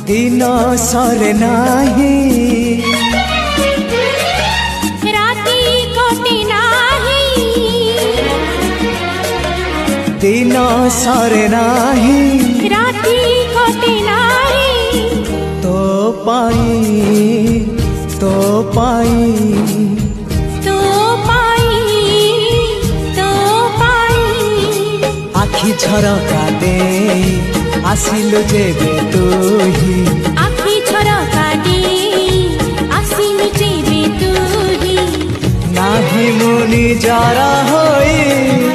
दिन सरे नाही राती कटे नाही दिन सरे नाही राती कटे नाही तो पाई तो पाई तो पाई तो पाई आखि झरका दे आसिलु जेबे तुही आखि झरका दे आसिलु जेबे तुही नाही मुनि जरा होई